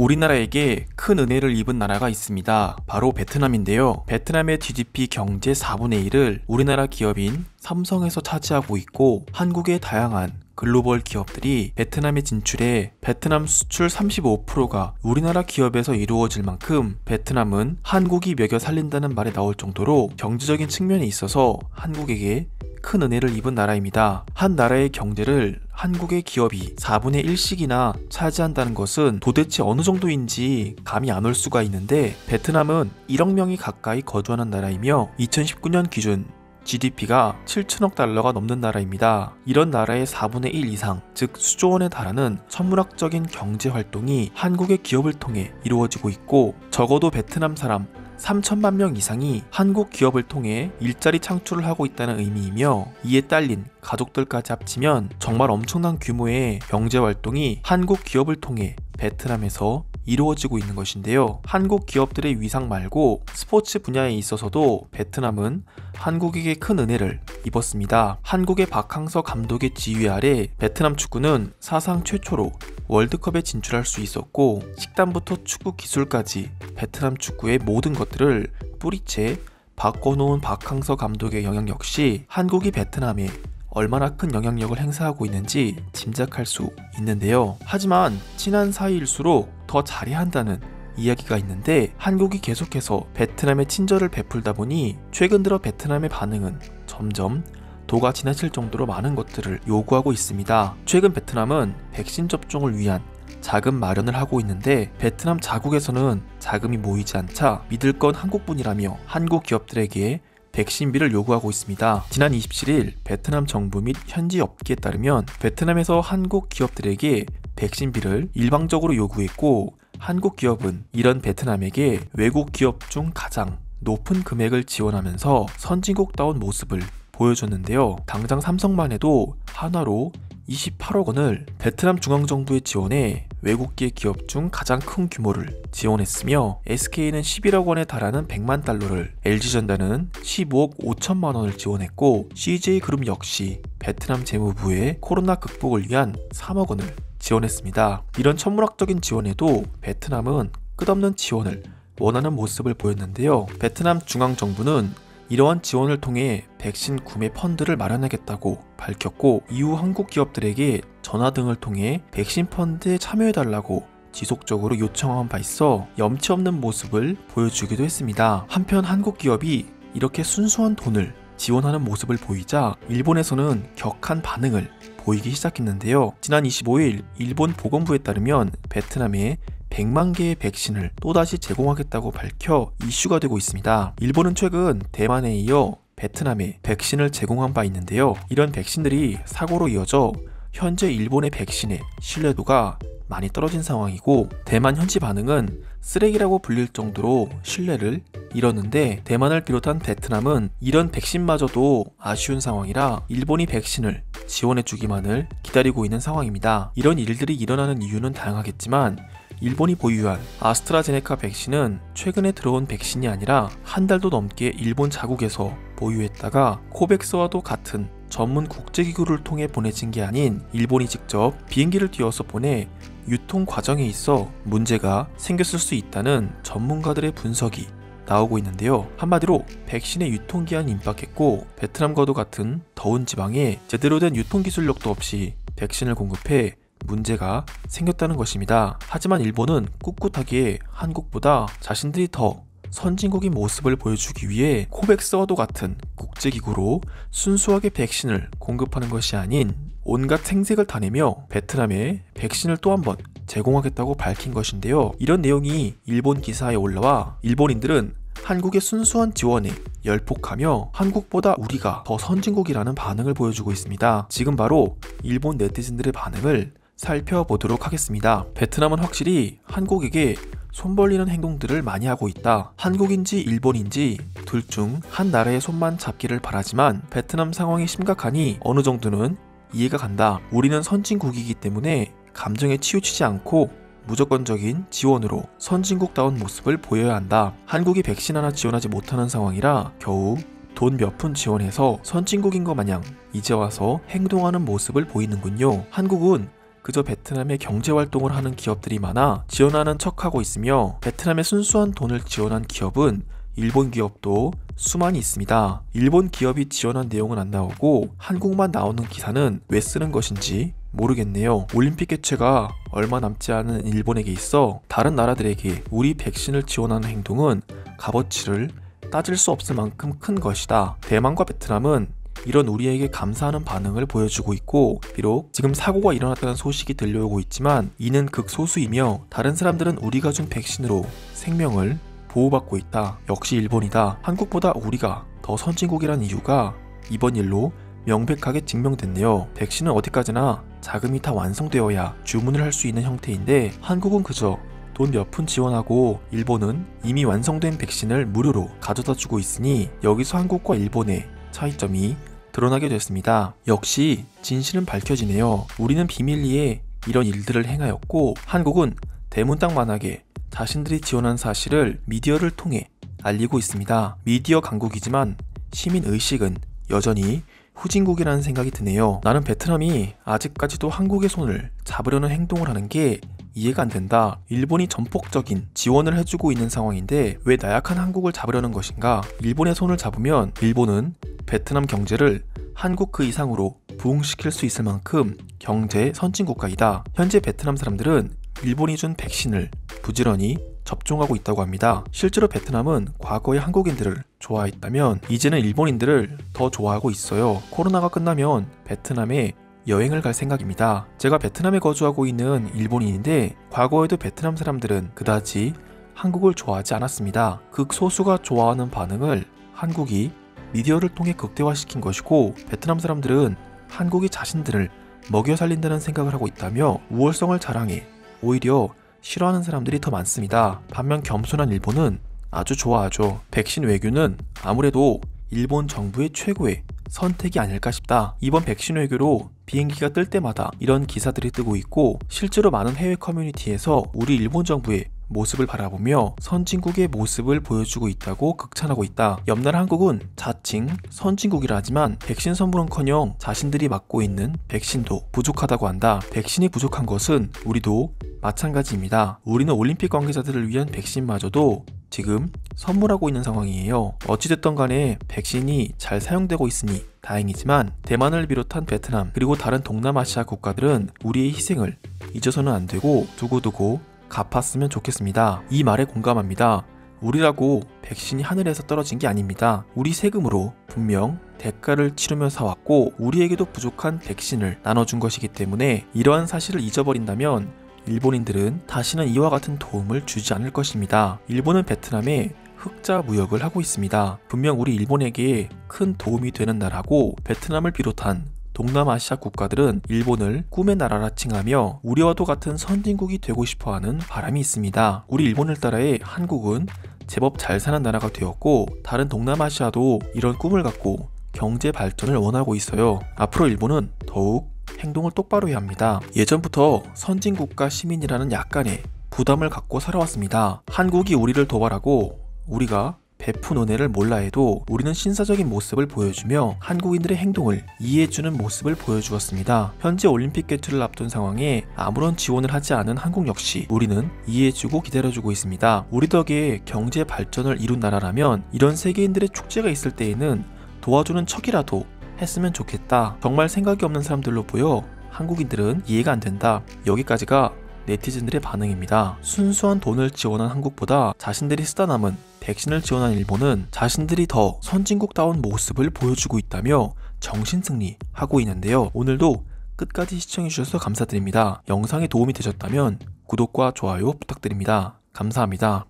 우리나라에게 큰 은혜를 입은 나라가 있습니다. 바로 베트남인데요. 베트남의 GDP 경제 4분의 1을 우리나라 기업인 삼성에서 차지하고 있고, 한국의 다양한 글로벌 기업들이 베트남에 진출해 베트남 수출 35%가 우리나라 기업에서 이루어질 만큼 베트남은 한국이 먹여 살린다는 말이 나올 정도로 경제적인 측면에 있어서 한국에게 큰 은혜를 입은 나라입니다. 한 나라의 경제를 한국의 기업이 4분의 1씩이나 차지한다는 것은 도대체 어느 정도인지 감이 안 올 수가 있는데, 베트남은 1억 명이 가까이 거주하는 나라이며 2019년 기준 GDP가 7천억 달러가 넘는 나라입니다. 이런 나라의 4분의 1 이상, 즉 수조 원에 달하는 천문학적인 경제 활동이 한국의 기업을 통해 이루어지고 있고, 적어도 베트남 사람 3천만 명 이상이 한국 기업을 통해 일자리 창출을 하고 있다는 의미이며, 이에 딸린 가족들까지 합치면 정말 엄청난 규모의 경제 활동이 한국 기업을 통해 베트남에서 이루어지고 있는 것인데요. 한국 기업들의 위상 말고 스포츠 분야에 있어서도 베트남은 한국에게 큰 은혜를 입었습니다. 한국의 박항서 감독의 지휘 아래 베트남 축구는 사상 최초로 월드컵에 진출할 수 있었고, 식단부터 축구 기술까지 베트남 축구의 모든 것들을 뿌리채 바꿔놓은 박항서 감독의 영향 역시 한국이 베트남에 얼마나 큰 영향력을 행사하고 있는지 짐작할 수 있는데요. 하지만 친한 사이일수록 더 잘해야 한다는 이야기가 있는데, 한국이 계속해서 베트남에 친절을 베풀다 보니 최근 들어 베트남의 반응은 점점 도가 지나칠 정도로 많은 것들을 요구하고 있습니다. 최근 베트남은 백신 접종을 위한 자금 마련을 하고 있는데, 베트남 자국에서는 자금이 모이지 않자 믿을 건 한국뿐이라며 한국 기업들에게 백신비를 요구하고 있습니다. 지난 27일 베트남 정부 및 현지 업계에 따르면 베트남에서 한국 기업들에게 백신비를 일방적으로 요구했고, 한국 기업은 이런 베트남에게 외국 기업 중 가장 높은 금액을 지원하면서 선진국다운 모습을 보여줬는데요. 당장 삼성만 해도 한화로 28억 원을 베트남 중앙정부에 지원해 외국계 기업 중 가장 큰 규모를 지원했으며, SK는 11억 원에 달하는 100만 달러를, LG전자는 15억 5천만 원을 지원했고, CJ그룹 역시 베트남 재무부에 코로나 극복을 위한 3억 원을 지원했습니다. 이런 천문학적인 지원에도 베트남은 끝없는 지원을 원하는 모습을 보였는데요. 베트남 중앙정부는 이러한 지원을 통해 백신 구매 펀드를 마련하겠다고 밝혔고, 이후 한국 기업들에게 전화 등을 통해 백신 펀드에 참여해달라고 지속적으로 요청한 바 있어 염치 없는 모습을 보여주기도 했습니다. 한편 한국 기업이 이렇게 순수한 돈을 지원하는 모습을 보이자 일본에서는 격한 반응을 보이기 시작했는데요. 지난 25일 일본 보건부에 따르면 베트남에 100만 개의 백신을 또다시 제공하겠다고 밝혀 이슈가 되고 있습니다. 일본은 최근 대만에 이어 베트남에 백신을 제공한 바 있는데요. 이런 백신들이 사고로 이어져 현재 일본의 백신의 신뢰도가 많이 떨어진 상황이고, 대만 현지 반응은 쓰레기라고 불릴 정도로 신뢰를 잃었는데, 대만을 비롯한 베트남은 이런 백신마저도 아쉬운 상황이라 일본이 백신을 지원해주기만을 기다리고 있는 상황입니다. 이런 일들이 일어나는 이유는 다양하겠지만, 일본이 보유한 아스트라제네카 백신은 최근에 들어온 백신이 아니라 한 달도 넘게 일본 자국에서 보유했다가 코백스와도 같은 전문 국제기구를 통해 보내진 게 아닌 일본이 직접 비행기를 띄워서 보내 유통 과정에 있어 문제가 생겼을 수 있다는 전문가들의 분석이 나오고 있는데요. 한마디로 백신의 유통기한이 임박했고, 베트남과도 같은 더운 지방에 제대로 된 유통기술력도 없이 백신을 공급해 문제가 생겼다는 것입니다. 하지만 일본은 꿋꿋하게 한국보다 자신들이 더 선진국인 모습을 보여주기 위해 코백스와도 같은 국제기구로 순수하게 백신을 공급하는 것이 아닌 온갖 생색을 다 내며 베트남에 백신을 또 한 번 제공하겠다고 밝힌 것인데요. 이런 내용이 일본 기사에 올라와 일본인들은 한국의 순수한 지원에 열폭하며 한국보다 우리가 더 선진국이라는 반응을 보여주고 있습니다. 지금 바로 일본 네티즌들의 반응을 살펴보도록 하겠습니다. 베트남은 확실히 한국에게 손 벌리는 행동들을 많이 하고 있다. 한국인지 일본인지 둘 중 한 나라의 손만 잡기를 바라지만 베트남 상황이 심각하니 어느 정도는 이해가 간다. 우리는 선진국이기 때문에 감정에 치우치지 않고 무조건적인 지원으로 선진국다운 모습을 보여야 한다. 한국이 백신 하나 지원하지 못하는 상황이라 겨우 돈 몇 푼 지원해서 선진국인 것 마냥 이제 와서 행동하는 모습을 보이는군요. 한국은 그저 베트남의 경제활동을 하는 기업들이 많아 지원하는 척하고 있으며, 베트남의 순수한 돈을 지원한 기업은 일본 기업도 수많이 있습니다. 일본 기업이 지원한 내용은 안 나오고 한국만 나오는 기사는 왜 쓰는 것인지 모르겠네요. 올림픽 개최가 얼마 남지 않은 일본에게 있어 다른 나라들에게 우리 백신을 지원하는 행동은 값어치를 따질 수 없을 만큼 큰 것이다. 대만과 베트남은 이런 우리에게 감사하는 반응을 보여주고 있고, 비록 지금 사고가 일어났다는 소식이 들려오고 있지만 이는 극소수이며 다른 사람들은 우리가 준 백신으로 생명을 보호받고 있다. 역시 일본이다. 한국보다 우리가 더 선진국이란 이유가 이번 일로 명백하게 증명됐네요. 백신은 어디까지나 자금이 다 완성되어야 주문을 할 수 있는 형태인데, 한국은 그저 돈 몇 푼 지원하고 일본은 이미 완성된 백신을 무료로 가져다 주고 있으니 여기서 한국과 일본의 차이점이 드러나게 됐습니다. 역시 진실은 밝혀지네요. 우리는 비밀리에 이런 일들을 행하였고, 한국은 대문짝만하게 자신들이 지원한 사실을 미디어를 통해 알리고 있습니다. 미디어 강국이지만 시민의식은 여전히 후진국이라는 생각이 드네요. 나는 베트남이 아직까지도 한국의 손을 잡으려는 행동을 하는 게 이해가 안 된다. 일본이 전폭적인 지원을 해주고 있는 상황인데 왜 나약한 한국을 잡으려는 것인가? 일본의 손을 잡으면 일본은 베트남 경제를 한국 그 이상으로 부흥시킬 수 있을 만큼 경제 선진국가이다. 현재 베트남 사람들은 일본이 준 백신을 부지런히 접종하고 있다고 합니다. 실제로 베트남은 과거에 한국인들을 좋아했다면 이제는 일본인들을 더 좋아하고 있어요. 코로나가 끝나면 베트남에 여행을 갈 생각입니다. 제가 베트남에 거주하고 있는 일본인인데 과거에도 베트남 사람들은 그다지 한국을 좋아하지 않았습니다. 극소수가 좋아하는 반응을 한국이 미디어를 통해 극대화시킨 것이고, 베트남 사람들은 한국이 자신들을 먹여 살린다는 생각을 하고 있다며 우월성을 자랑해 오히려 싫어하는 사람들이 더 많습니다. 반면 겸손한 일본은 아주 좋아하죠. 백신 외교는 아무래도 일본 정부의 최고의 선택이 아닐까 싶다. 이번 백신 외교로 비행기가 뜰 때마다 이런 기사들이 뜨고 있고, 실제로 많은 해외 커뮤니티에서 우리 일본 정부의 모습을 바라보며 선진국의 모습을 보여주고 있다고 극찬하고 있다. 옆나라 한국은 자칭 선진국이라 하지만 백신 선물은커녕 자신들이 맞고 있는 백신도 부족하다고 한다. 백신이 부족한 것은 우리도 마찬가지입니다. 우리는 올림픽 관계자들을 위한 백신마저도 지금 선물하고 있는 상황이에요. 어찌됐든 간에 백신이 잘 사용되고 있으니 다행이지만 대만을 비롯한 베트남 그리고 다른 동남아시아 국가들은 우리의 희생을 잊어서는 안 되고 두고두고 갚았으면 좋겠습니다. 이 말에 공감합니다. 우리라고 백신이 하늘에서 떨어진 게 아닙니다. 우리 세금으로 분명 대가를 치르며 사왔고 우리에게도 부족한 백신을 나눠준 것이기 때문에 이러한 사실을 잊어버린다면 일본인들은 다시는 이와 같은 도움을 주지 않을 것입니다. 일본은 베트남에 흑자 무역을 하고 있습니다. 분명 우리 일본에게 큰 도움이 되는 나라고, 베트남을 비롯한 동남아시아 국가들은 일본을 꿈의 나라라 칭하며 우리와도 같은 선진국이 되고 싶어하는 바람이 있습니다. 우리 일본을 따라해 한국은 제법 잘 사는 나라가 되었고, 다른 동남아시아도 이런 꿈을 갖고 경제 발전을 원하고 있어요. 앞으로 일본은 더욱 행동을 똑바로 해야 합니다. 예전부터 선진국가 시민이라는 약간의 부담을 갖고 살아왔습니다. 한국이 우리를 도발하고 우리가 베푼 은혜를 몰라 해도 우리는 신사적인 모습을 보여주며 한국인들의 행동을 이해해주는 모습을 보여주었습니다. 현재 올림픽 개최를 앞둔 상황에 아무런 지원을 하지 않은 한국 역시 우리는 이해해주고 기다려주고 있습니다. 우리 덕에 경제 발전을 이룬 나라라면 이런 세계인들의 축제가 있을 때에는 도와주는 척이라도 했으면 좋겠다. 정말 생각이 없는 사람들로 보여 한국인들은 이해가 안 된다. 여기까지가 네티즌들의 반응입니다. 순수한 돈을 지원한 한국보다 자신들이 쓰다 남은 백신을 지원한 일본은 자신들이 더 선진국다운 모습을 보여주고 있다며 정신승리하고 있는데요. 오늘도 끝까지 시청해주셔서 감사드립니다. 영상에 도움이 되셨다면 구독과 좋아요 부탁드립니다. 감사합니다.